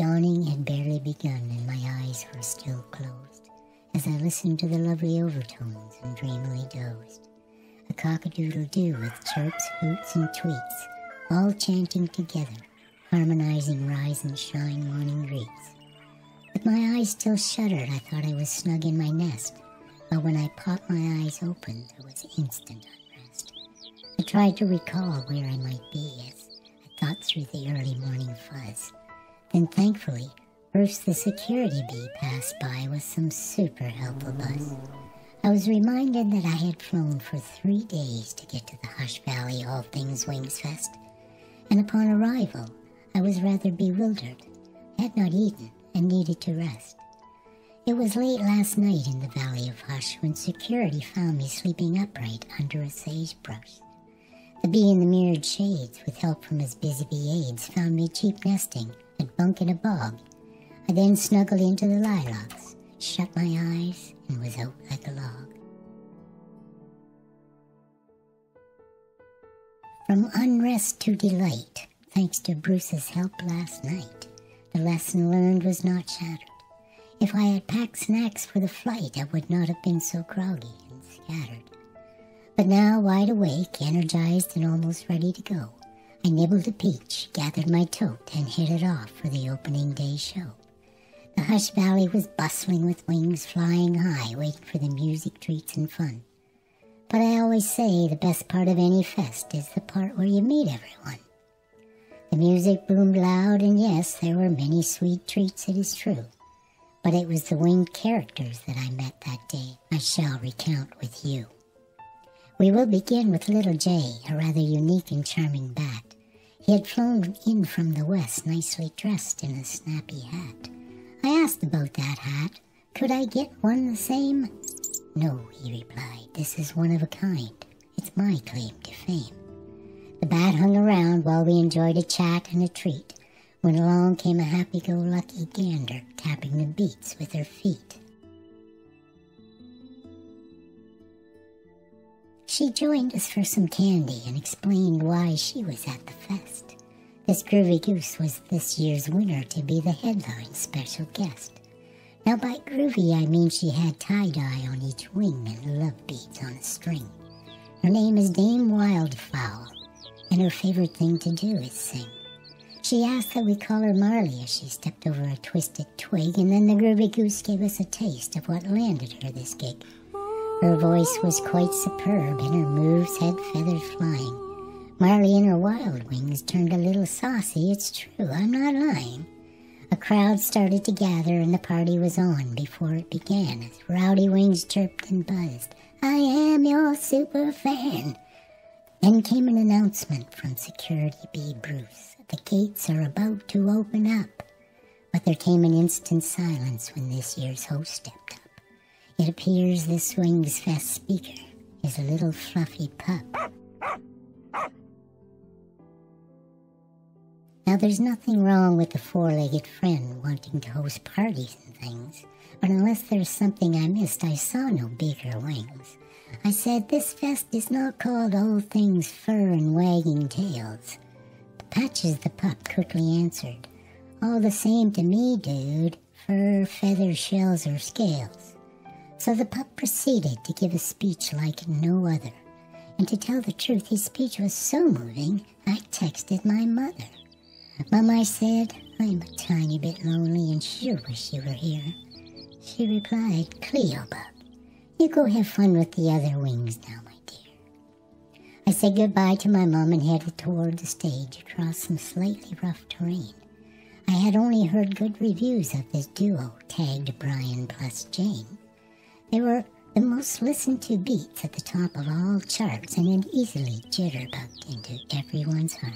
Dawning had barely begun and my eyes were still closed as I listened to the lovely overtones and dreamily dozed. A cock-a-doodle-doo with chirps, hoots, and tweets, all chanting together, harmonizing rise and shine morning greets. With my eyes still shuttered, I thought I was snug in my nest, but when I popped my eyes open, there was instant unrest. I tried to recall where I might be as I thought through the early morning fuzz. Then thankfully, Bruce the security bee passed by with some super helpful buzz. I was reminded that I had flown for 3 days to get to the Hush Valley All Things Wings Fest, and upon arrival, I was rather bewildered, had not eaten, and needed to rest. It was late last night in the Valley of Hush when security found me sleeping upright under a sagebrush. The bee in the mirrored shades, with help from his busy bee aides, found me cheap nesting at bunk in a bog. I then snuggled into the lilacs, shut my eyes, and was out like a log. From unrest to delight, thanks to Bruce's help last night, the lesson learned was not shattered. If I had packed snacks for the flight, I would not have been so groggy and scattered. But now, wide awake, energized, and almost ready to go, I nibbled a peach, gathered my tote, and hit it off for the opening day show. The Hush Valley was bustling with wings flying high, waiting for the music, treats, and fun. But I always say the best part of any fest is the part where you meet everyone. The music boomed loud, and yes, there were many sweet treats, it is true. But it was the winged characters that I met that day I shall recount with you. We will begin with Little Jay, a rather unique and charming bat. He had flown in from the west, nicely dressed in a snappy hat. I asked about that hat. Could I get one the same? No, he replied, this is one of a kind. It's my claim to fame. The bat hung around while we enjoyed a chat and a treat, when along came a happy-go-lucky gander, tapping the beats with her feet. She joined us for some candy and explained why she was at the fest. This groovy goose was this year's winner to be the headline special guest. Now by groovy I mean she had tie-dye on each wing and love beads on a string. Her name is Dame Wildfowl, and her favorite thing to do is sing. She asked that we call her Marley as she stepped over a twisted twig, and then the groovy goose gave us a taste of what landed her this gig. Her voice was quite superb, and her moves had feathers flying. Marley and her wild wings turned a little saucy, it's true, I'm not lying. A crowd started to gather, and the party was on before it began, as rowdy wings chirped and buzzed, I am your super fan. Then came an announcement from Security Bee Bruce. The gates are about to open up. But there came an instant silence when this year's host stepped up. It appears this Wings Fest speaker is a little fluffy pup. Now there's nothing wrong with the four-legged friend wanting to host parties and things, but unless there's something I missed, I saw no bigger wings. I said, this fest is not called All Things Fur and Wagging Tails. Patches the pup quickly answered, all the same to me, dude, fur, feathers, shells, or scales. So the pup proceeded to give a speech like no other, and to tell the truth, his speech was so moving, I texted my mother. Mom, I said, I'm a tiny bit lonely and sure wish you were here. She replied, Cleo, bub, you go have fun with the other wings now, my dear. I said goodbye to my mom and headed toward the stage across some slightly rough terrain. I had only heard good reviews of this duo, tagged Brian plus Jane. They were the most listened to beats at the top of all charts and had easily jitterbugged into everyone's heart.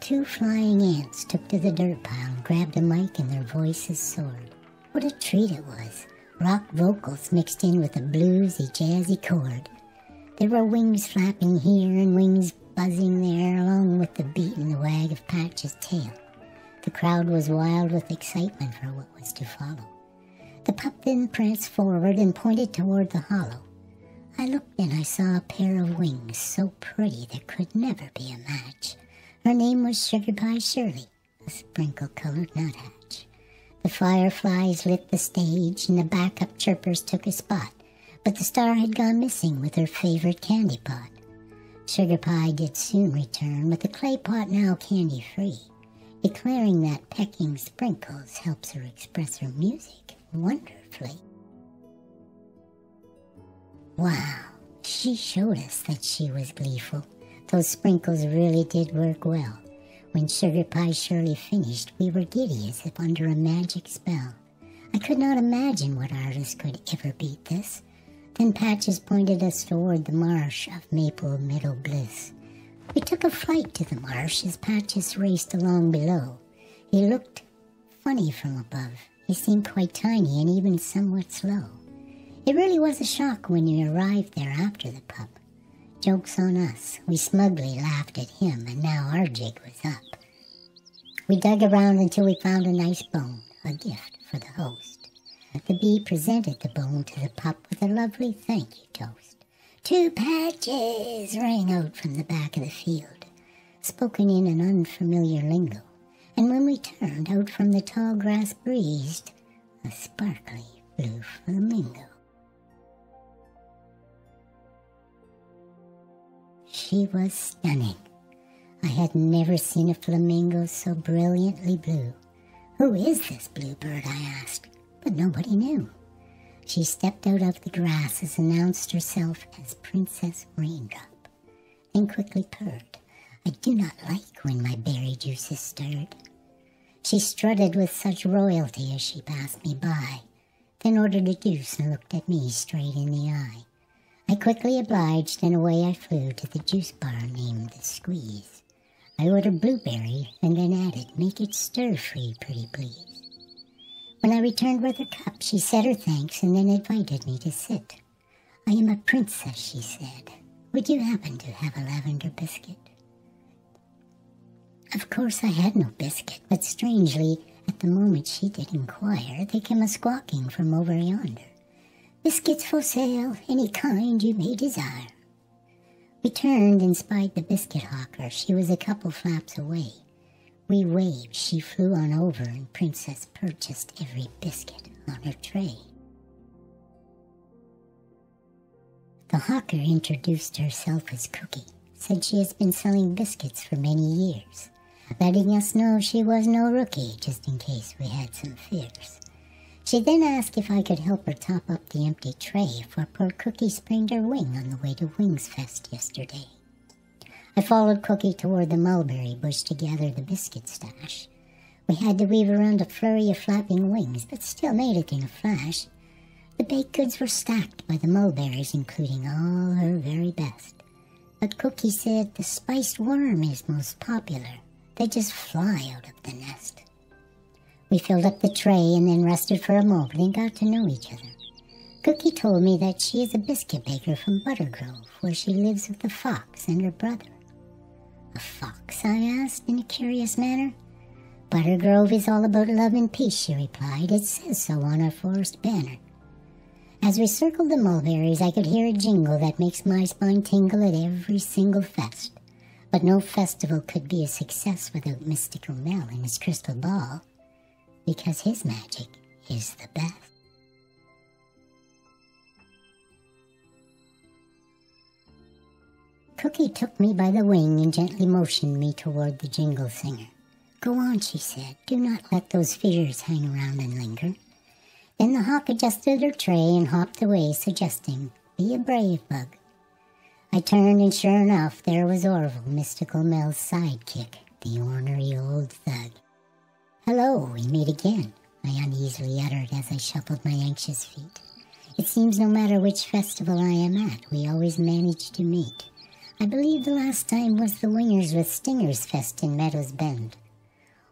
Two flying ants took to the dirt pile and grabbed a mic and their voices soared. What a treat it was. Rock vocals mixed in with a bluesy, jazzy chord. There were wings flapping here and wings buzzing there, along with the beat and the wag of Patch's tail. The crowd was wild with excitement for what was to follow. The pup then pranced forward and pointed toward the hollow. I looked and I saw a pair of wings so pretty there could never be a match. Her name was Sugar Pie Shirley, a sprinkle-colored nuthatch. The fireflies lit the stage, and the backup chirpers took a spot, but the star had gone missing with her favorite candy pot. Sugar Pie did soon return, with the clay pot now candy-free, declaring that pecking sprinkles helps her express her music wonderfully. Wow, she showed us that she was gleeful. Those sprinkles really did work well. When Sugar Pie Shirley finished, we were giddy as if under a magic spell. I could not imagine what artist could ever beat this. Then Patches pointed us toward the marsh of Maple Meadow Bliss. We took a flight to the marsh as Patches raced along below. He looked funny from above. He seemed quite tiny and even somewhat slow. It really was a shock when you arrived there after the pup. Joke's on us. We smugly laughed at him, and now our jig was up. We dug around until we found a nice bone, a gift for the host. The bee presented the bone to the pup with a lovely thank you toast. "To Patches," rang out from the back of the field, spoken in an unfamiliar lingo, and when we turned, out from the tall grass breezed a sparkly blue flamingo. She was stunning. I had never seen a flamingo so brilliantly blue. "Who is this bluebird?" I asked, but nobody knew. She stepped out of the grasses, announced herself as Princess Raindrop, then quickly purred. I do not like when my berry juice is stirred. She strutted with such royalty as she passed me by, then ordered a juice and looked at me straight in the eye. I quickly obliged, and away I flew to the juice bar named The Squeeze. I ordered blueberry, and then added, "Make it stir-free, pretty please." When I returned with her cup, she said her thanks and then invited me to sit. "I am a princess," she said. "Would you happen to have a lavender biscuit?" Of course I had no biscuit, but strangely, at the moment she did inquire, they came a-squawking from over yonder. "Biscuits for sale, any kind you may desire." We turned and spied the biscuit hawker. She was a couple flaps away. We waved, she flew on over, and Princess purchased every biscuit on her tray. The hawker introduced herself as Cookie, said she has been selling biscuits for many years, letting us know she was no rookie, just in case we had some fears. She then asked if I could help her top up the empty tray, for poor Cookie sprained her wing on the way to Wings Fest yesterday. I followed Cookie toward the mulberry bush to gather the biscuit stash. We had to weave around a flurry of flapping wings, but still made it in a flash. The baked goods were stacked by the mulberries, including all her very best. But Cookie said the spiced worm is most popular. They just fly out of the nest. We filled up the tray and then rested for a moment and got to know each other. Cookie told me that she is a biscuit baker from Buttergrove, where she lives with the fox and her brother. "A fox?" I asked in a curious manner. "Buttergrove is all about love and peace," she replied. "It says so on our forest banner." As we circled the mulberries, I could hear a jingle that makes my spine tingle at every single fest. But no festival could be a success without Mystical Mel and his crystal ball, because his magic is the best. Cookie took me by the wing and gently motioned me toward the jingle singer. "Go on," she said. "Do not let those fears hang around and linger." Then the hawk adjusted her tray and hopped away, suggesting, "Be a brave bug." I turned, and sure enough, there was Orville, Mystical Mel's sidekick, the ornery old thug. "Hello, we meet again," I uneasily uttered as I shuffled my anxious feet. It seems no matter which festival I am at, we always manage to meet. I believe the last time was the Wingers with Stingers Fest in Meadows Bend.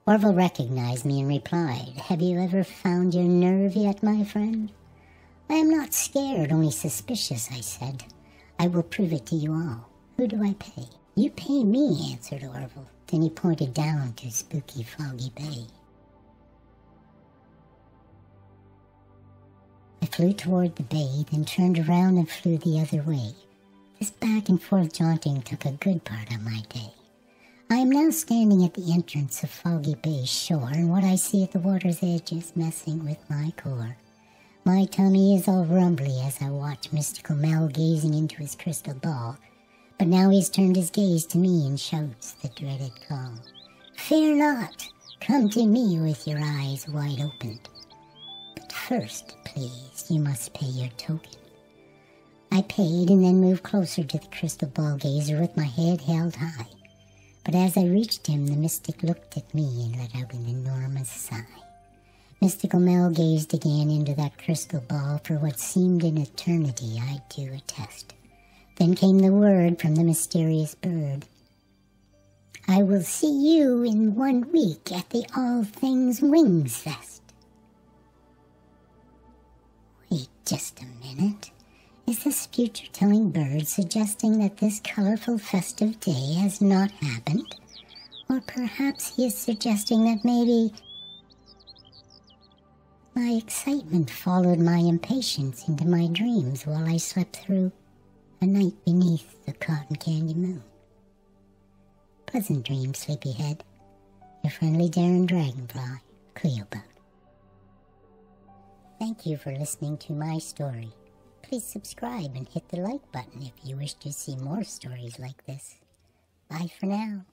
Orville recognized me and replied, "Have you ever found your nerve yet, my friend?" "I am not scared, only suspicious," I said. "I will prove it to you all. Who do I pay?" "You pay me," answered Orville. Then he pointed down to spooky Foggy Bay. I flew toward the bay, then turned around and flew the other way. This back and forth jaunting took a good part of my day. I am now standing at the entrance of Foggy Bay's shore, and what I see at the water's edge is messing with my core. My tummy is all rumbly as I watch Mystical Mel gazing into his crystal ball, but now he's turned his gaze to me and shouts the dreaded call. Fear not, come to me with your eyes wide opened. But first, please, you must pay your token. I paid and then moved closer to the crystal ball gazer with my head held high. But as I reached him, the mystic looked at me and let out an enormous sigh. Mystical Mel gazed again into that crystal ball for what seemed an eternity, I do attest. Then came the word from the mysterious bird. I will see you in 1 week at the All Things Wings Fest. Wait just a minute. Is this future-telling bird suggesting that this colorful festive day has not happened? Or perhaps he is suggesting that maybe my excitement followed my impatience into my dreams while I slept through a night beneath the cotton candy moon. Pleasant dreams, sleepyhead. Your friendly daring dragonfly, Cleopatra. Thank you for listening to my story. Please subscribe and hit the like button if you wish to see more stories like this. Bye for now.